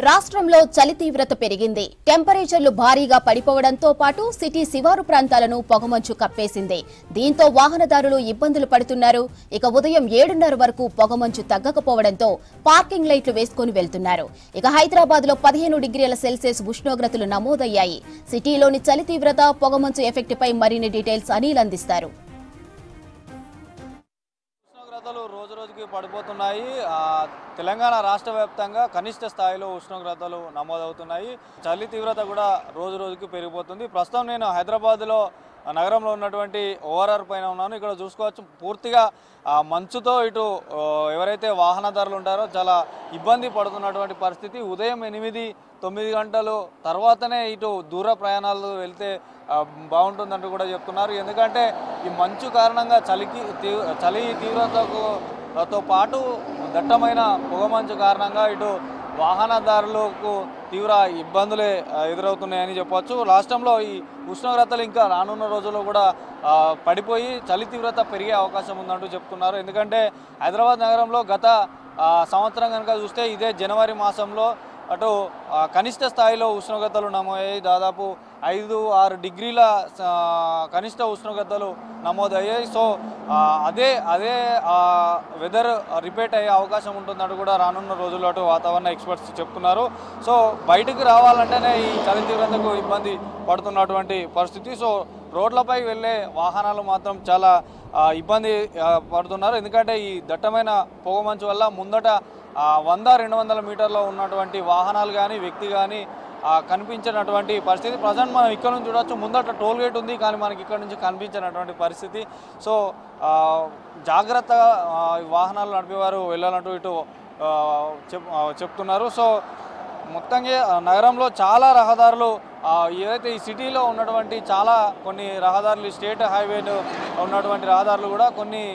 రాష్ట్రంలో చలి తీవ్రత పెరిగింది. టెంపరేచర్లు భారీగా పడిపోవడంతో పాటు సిటీ శివారు ప్రాంతాలను పొగమంచు కప్పేసింది. దీంతో వాహనదారులు ఇబ్బందులు పడుతున్నారు. ఇక ఉదయం 7:30 వరకు పొగమంచు తగ్గకపోవడంతో పార్కింగ్ లైట్లు వేసుకుని వెళ్తున్నారు. ఇక హైదరాబాద్ లో 15 డిగ్రీల సెల్సియస్ ఉష్ణోగ్రతలు నమోదయ్యాయి. సిటీలోని చలి తీవ్రత, పొగమంచు ఎఫెక్ట్ పై మరిన్ని డీటెయిల్స్ అనిల్ అందిస్తారు. రోజు రోజుకి పడిపోతున్నాయి. తెలంగాణ రాష్ట్ర వ్యాప్తంగా కనిష్ట స్థాయిలో ఉష్ణోగ్రతలు నమోదవుతున్నాయి. చలి తీవ్రత కూడా రోజు రోజుకి పెరిగిపోతుంది. ప్రస్తుతం నేను హైదరాబాద్లో నగరంలో ఉన్నటువంటి ఓఆర్ఆర్ పైన ఉన్నాను. ఇక్కడ చూసుకోవచ్చు పూర్తిగా మంచుతో ఇటు ఎవరైతే వాహనదారులు ఉంటారో చాలా ఇబ్బంది పడుతున్నటువంటి పరిస్థితి. ఉదయం 8-9 గంటలు తర్వాతనే ఇటు దూర ప్రయాణాలు వెళ్తే బాగుంటుందంటూ కూడా చెప్తున్నారు. ఎందుకంటే ఈ మంచు కారణంగా చలి తీవ్రతతో పాటు దట్టమైన పొగమంచు కారణంగా ఇటు వాహనదారులకు తీవ్ర ఇబ్బందులే ఎదురవుతున్నాయని చెప్పవచ్చు. రాష్ట్రంలో ఈ ఉష్ణోగ్రతలు ఇంకా రానున్న రోజుల్లో కూడా పడిపోయి చలి తీవ్రత పెరిగే అవకాశం ఉందంటూ చెప్తున్నారు. ఎందుకంటే హైదరాబాద్ నగరంలో గత సంవత్సరం కనుక చూస్తే ఇదే జనవరి మాసంలో అటు కనిష్ట స్థాయిలో ఉష్ణోగ్రతలు నమోదయ్యాయి. దాదాపు 5-6 డిగ్రీల కనిష్ట ఉష్ణోగ్రతలు నమోదయ్యాయి. సో అదే వెదర్ రిపీట్ అయ్యే అవకాశం ఉంటుందంటూ కూడా రానున్న రోజుల్లో అటు వాతావరణ ఎక్స్పర్ట్స్ చెప్తున్నారు. సో బయటకు రావాలంటేనే ఈ చలి తీవ్రతకు ఇబ్బంది పడుతున్నటువంటి పరిస్థితి. సో రోడ్లపై వెళ్ళే వాహనాలు మాత్రం చాలా ఇబ్బంది పడుతున్నారు. ఎందుకంటే ఈ దట్టమైన పొగమంచు వల్ల ముందట 100-200 మీటర్లో ఉన్నటువంటి వాహనాలు కానీ వ్యక్తి కానీ కనిపించినటువంటి పరిస్థితి. ప్రజెంట్ మనం ఇక్కడ నుంచి చూడవచ్చు, ముందట టోల్ గేట్ ఉంది కానీ మనకి ఇక్కడ నుంచి కనిపించినటువంటి పరిస్థితి. సో జాగ్రత్తగా వాహనాలు నడిపేవారు వెళ్ళాలంటూ ఇటు చెప్తున్నారు. సో మొత్తంగా నగరంలో చాలా రహదారులు ఏదైతే ఈ సిటీలో ఉన్నటువంటి కొన్ని రహదారులు, స్టేట్ హైవేలు ఉన్నటువంటి రహదారులు కూడా కొన్ని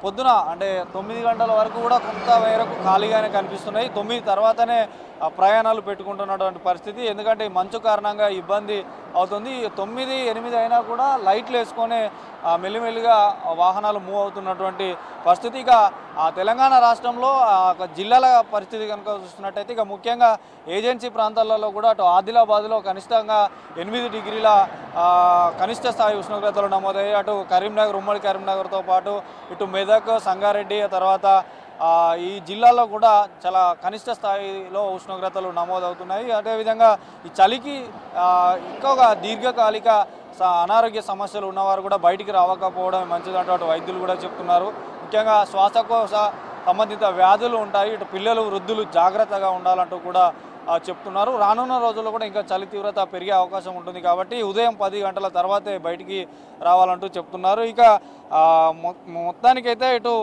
పొద్దున అంటే 9 గంటల వరకు కూడా కొంత మేరకు ఖాళీగానే కనిపిస్తున్నాయి. 9 తర్వాతనే ప్రయాణాలు పెట్టుకుంటున్నటువంటి పరిస్థితి. ఎందుకంటే ఈ మంచు కారణంగా ఇబ్బంది అవుతుంది. 9-8 అయినా కూడా లైట్లు వేసుకొని మెల్లిమెల్లిగా వాహనాలు మూవ్ అవుతున్నటువంటి పరిస్థితి. ఇక తెలంగాణ రాష్ట్రంలో జిల్లాల పరిస్థితి కనుక చూస్తున్నట్టయితే ఇక ముఖ్యంగా ఏజెన్సీ ప్రాంతాలలో కూడా అటు ఆదిలాబాద్లో కనిష్టంగా 8 డిగ్రీల కనిష్ట స్థాయి ఉష్ణోగ్రతలు నమోదయ్యాయి. అటు కరీంనగర్, ఉమ్మడి కరీంనగర్తో పాటు ఇటు మెదక్, సంగారెడ్డి, తర్వాత ఈ జిల్లాలో కూడా చాలా కనిష్ట స్థాయిలో ఉష్ణోగ్రతలు నమోదవుతున్నాయి. అదేవిధంగా ఈ చలికి ఎక్కువగా దీర్ఘకాలిక అనారోగ్య సమస్యలు ఉన్నవారు కూడా బయటికి రావకపోవడం మంచిదంటూ అటు వైద్యులు కూడా చెప్తున్నారు. ముఖ్యంగా శ్వాసకోశ సంబంధిత వ్యాధులు ఉంటాయి. ఇటు పిల్లలు, వృద్ధులు జాగ్రత్తగా ఉండాలంటూ కూడా చెప్తున్నారు. రానున్న రోజుల్లో కూడా ఇంకా చలి తీవ్రత పెరిగే అవకాశం ఉంటుంది కాబట్టి ఉదయం 10 గంటల తర్వాతే బయటికి రావాలంటూ చెప్తున్నారు. ఇక మొత్తానికైతే ఇటు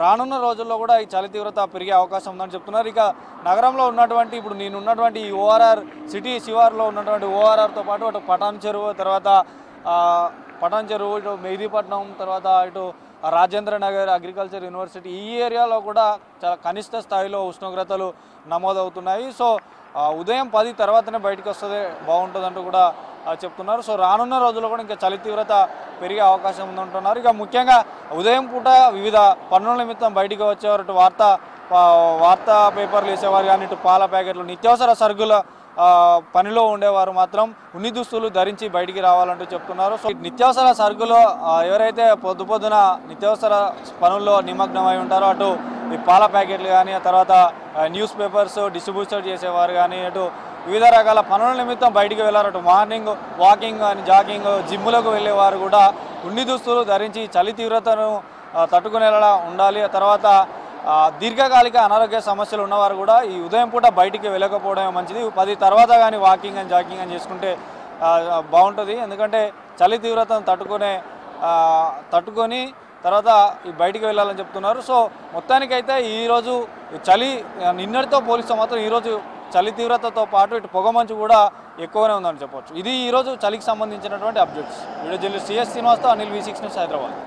రానున్న రోజుల్లో కూడా ఈ చలి తీవ్రత పెరిగే అవకాశం ఉందని చెప్తున్నారు. ఇక నగరంలో ఉన్నటువంటి ఇప్పుడు నేనున్నటువంటి ఈ ఓఆర్ఆర్ సిటీ శివారులో ఉన్నటువంటి ఓఆర్ఆర్తో పాటు అటు పటాన్ చెరువు, తర్వాత పటాన్ చెరువు, ఇటు మెహదీపట్నం, తర్వాత ఇటు రాజేంద్ర నగర్, అగ్రికల్చర్ యూనివర్సిటీ ఈ ఏరియాలో కూడా చాలా కనిష్ట స్థాయిలో ఉష్ణోగ్రతలు నమోదవుతున్నాయి. సో ఉదయం 10 తర్వాతనే బయటకు వస్తే బాగుంటుందంటూ కూడా చెప్తున్నారు. సో రానున్న రోజుల్లో కూడా ఇంకా చలి తీవ్రత పెరిగే అవకాశం ఉందంటున్నారు. ఇక ముఖ్యంగా ఉదయం పూట వివిధ పనుల నిమిత్తం బయటికి వచ్చేవారు, ఇటు వార్తా పేపర్లు వేసేవారు కానీ ఇటు పాల ప్యాకెట్లు, నిత్యావసర సరుకుల పనిలో ఉండేవారు మాత్రం ఉన్ని దుస్తులు ధరించి బయటికి రావాలంటూ చెప్తున్నారు. సో నిత్యావసర సరుకులు ఎవరైతే పొద్దున నిత్యావసర పనుల్లో నిమగ్నమై ఉంటారో అటు ఈ పాల ప్యాకెట్లు కానీ, ఆ తర్వాత న్యూస్ పేపర్స్ డిస్ట్రిబ్యూషన్ చేసేవారు కానీ, అటు వివిధ రకాల పనుల నిమిత్తం బయటికి వెళ్ళారు. అటు మార్నింగ్ వాకింగ్ అని, జాగింగ్, జిమ్ములకు వెళ్ళేవారు కూడా ఉన్ని దుస్తులు ధరించి చలి తీవ్రతను తట్టుకునేలా ఉండాలి. ఆ తర్వాత దీర్ఘకాలిక అనారోగ్య సమస్యలు ఉన్నవారు కూడా ఈ ఉదయం పూట బయటికి వెళ్ళకపోవడమే మంచిది. 10 తర్వాత కానీ వాకింగ్ అని, జాగింగ్ అని చేసుకుంటే బాగుంటుంది. ఎందుకంటే చలి తీవ్రతను తట్టుకొని తర్వాత ఈ బయటికి వెళ్ళాలని చెప్తున్నారు. సో మొత్తానికైతే ఈరోజు నిన్నటితో పోలిస్తే మాత్రం ఈరోజు చలి తీవ్రతతో పాటు ఇటు పొగమంచు కూడా ఎక్కువనే ఉందని చెప్పవచ్చు. ఇది ఈరోజు చలికి సంబంధించినటువంటి అప్డేట్స్. వీడియో జర్నలిస్ట్ సిఎస్ శ్రీనివాస్తో, అనిల్, V6 న్యూస్, హైదరాబాద్.